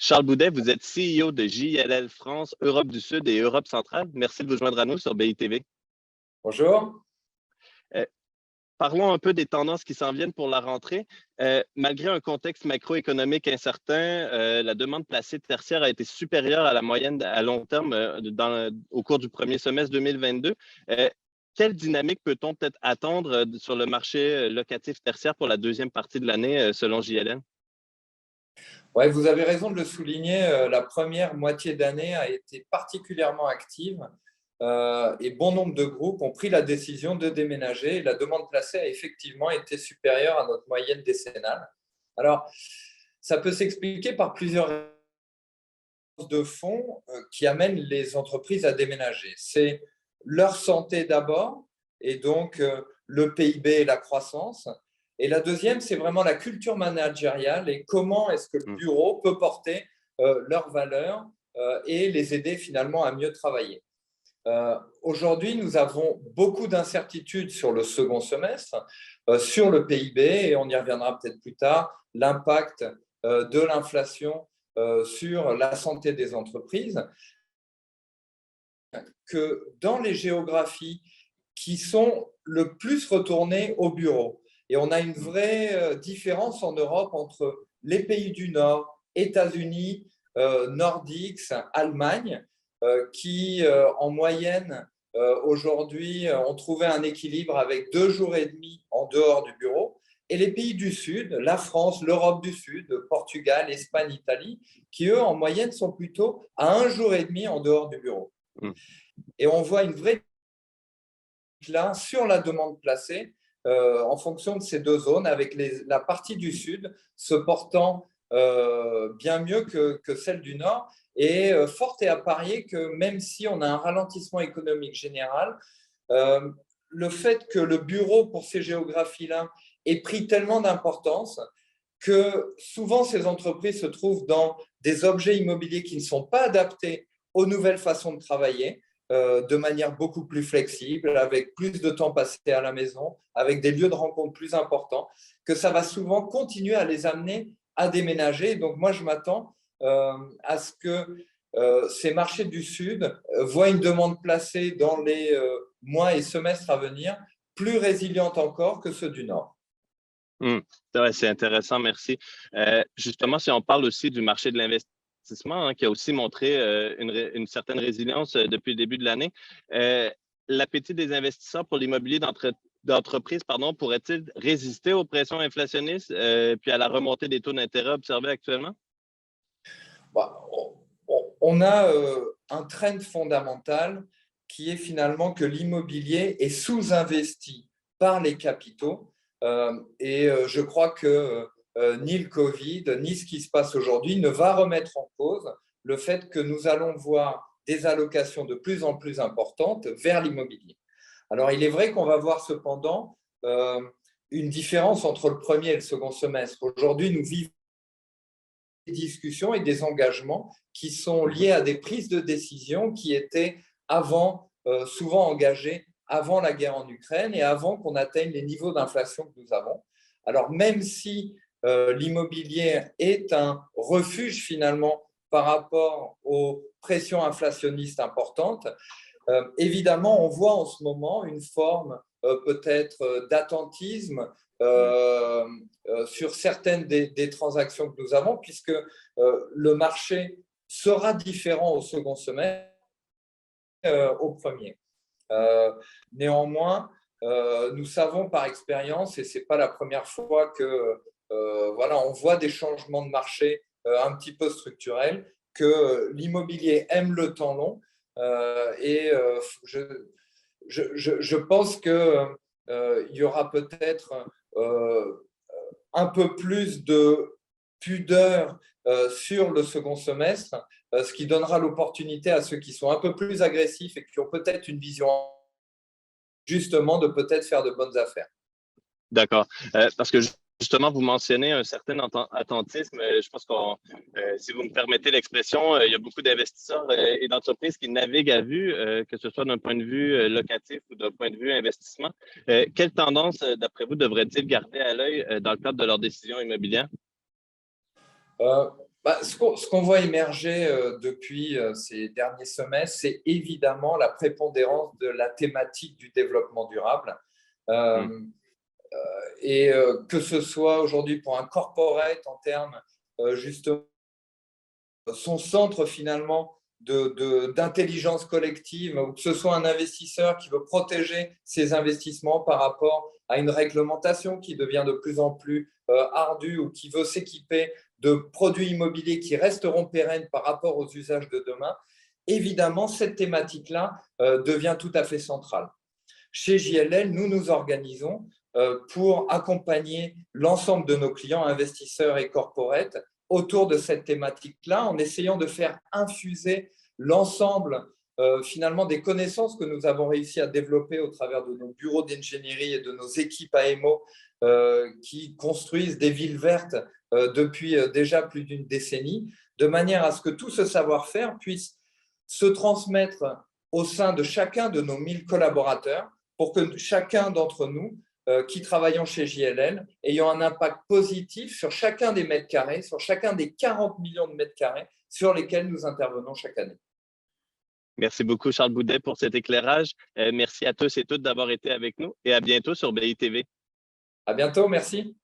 Charles Boudet, vous êtes CEO de JLL France, Europe du Sud et Europe centrale. Merci de vous joindre à nous sur BITV. Bonjour. Euh, Parlons un peu des tendances qui s'en viennent pour la rentrée. Malgré un contexte macroéconomique incertain, la demande placée tertiaire a été supérieure à la moyenne à long terme au cours du premier semestre 2022. Quelle dynamique peut-on peut-être attendre sur le marché locatif tertiaire pour la deuxième partie de l'année, selon JLL? Ouais, vous avez raison de le souligner, la première moitié d'année a été particulièrement active et bon nombre de groupes ont pris la décision de déménager. La demande placée a effectivement été supérieure à notre moyenne décennale. Alors, ça peut s'expliquer par plusieurs raisons de fonds qui amènent les entreprises à déménager. C'est leur santé d'abord, et donc le PIB et la croissance. Et la deuxième, c'est vraiment la culture managériale et comment est-ce que le bureau peut porter leurs valeurs et les aider finalement à mieux travailler. Aujourd'hui, nous avons beaucoup d'incertitudes sur le second semestre, sur le PIB, et on y reviendra peut-être plus tard, l'impact de l'inflation sur la santé des entreprises, que dans les géographies qui sont le plus retournées au bureau. Et on a une vraie différence en Europe entre les pays du Nord, États-Unis, Nordiques, Allemagne, qui en moyenne aujourd'hui ont trouvé un équilibre avec 2 jours et demi en dehors du bureau. Et les pays du Sud, la France, l'Europe du Sud, Portugal, Espagne, Italie, qui eux en moyenne sont plutôt à 1 jour et demi en dehors du bureau. Et on voit une vraie là sur la demande placée en fonction de ces deux zones, avec la partie du Sud se portant bien mieux que celle du Nord. Et fort est à parier que même si on a un ralentissement économique général, le fait que le bureau pour ces géographies-là ait pris tellement d'importance que souvent ces entreprises se trouvent dans des objets immobiliers qui ne sont pas adaptés aux nouvelles façons de travailler, de manière beaucoup plus flexible, avec plus de temps passé à la maison, avec des lieux de rencontre plus importants, que ça va souvent continuer à les amener à déménager. Donc moi, je m'attends à ce que ces marchés du Sud voient une demande placée dans les mois et semestres à venir plus résiliente encore que ceux du Nord. C'est intéressant, merci. Justement, si on parle aussi du marché de l'investissement, qui a aussi montré une certaine résilience depuis le début de l'année, l'appétit des investisseurs pour l'immobilier d'entreprise pourrait-il résister aux pressions inflationnistes puis à la remontée des taux d'intérêt observés actuellement? On a un trend fondamental qui est finalement que l'immobilier est sous-investi par les capitaux. Et je crois que ni le Covid, ni ce qui se passe aujourd'hui ne va remettre en cause le fait que nous allons voir des allocations de plus en plus importantes vers l'immobilier. Alors, il est vrai qu'on va voir cependant une différence entre le premier et le second semestre. Aujourd'hui, nous vivons des discussions et des engagements qui sont liés à des prises de décision qui étaient avant, souvent engagées avant la guerre en Ukraine et avant qu'on atteigne les niveaux d'inflation que nous avons. Alors, même si l'immobilier est un refuge finalement par rapport aux pressions inflationnistes importantes, évidemment, on voit en ce moment une forme peut-être d'attentisme sur certaines des transactions que nous avons, puisque le marché sera différent au second semestre au premier. Néanmoins, nous savons par expérience, et ce n'est pas la première fois que on voit des changements de marché un petit peu structurels, que l'immobilier aime le temps long. Et je pense qu'il y aura peut-être un peu plus de pudeur sur le second semestre, ce qui donnera l'opportunité à ceux qui sont un peu plus agressifs et qui ont peut-être une vision justement de peut-être faire de bonnes affaires. D'accord. Parce que justement, vous mentionnez un certain attentisme. Je pense si vous me permettez l'expression, il y a beaucoup d'investisseurs et d'entreprises qui naviguent à vue, que ce soit d'un point de vue locatif ou d'un point de vue investissement. Quelle tendance, d'après vous, devraient-ils garder à l'œil dans le cadre de leurs décisions immobilières? Ce qu'on voit émerger depuis ces derniers semestres, c'est évidemment la prépondérance de la thématique du développement durable. Mm. Et que ce soit aujourd'hui pour un corporate en termes justement son centre finalement d'intelligence collective, ou que ce soit un investisseur qui veut protéger ses investissements par rapport à une réglementation qui devient de plus en plus ardue, ou qui veut s'équiper de produits immobiliers qui resteront pérennes par rapport aux usages de demain, évidemment, cette thématique-là devient tout à fait centrale. Chez JLL, nous nous organisons pour accompagner l'ensemble de nos clients, investisseurs et corporates, autour de cette thématique-là, en essayant de faire infuser l'ensemble finalement des connaissances que nous avons réussi à développer au travers de nos bureaux d'ingénierie et de nos équipes AMO qui construisent des villes vertes depuis déjà plus d'une décennie, de manière à ce que tout ce savoir-faire puisse se transmettre au sein de chacun de nos 1000 collaborateurs, pour que chacun d'entre nous qui travaillons chez JLL ayant un impact positif sur chacun des mètres carrés, sur chacun des 40 millions de mètres carrés sur lesquels nous intervenons chaque année. Merci beaucoup, Charles Boudet, pour cet éclairage. Merci à tous et toutes d'avoir été avec nous et à bientôt sur BITV. À bientôt, merci.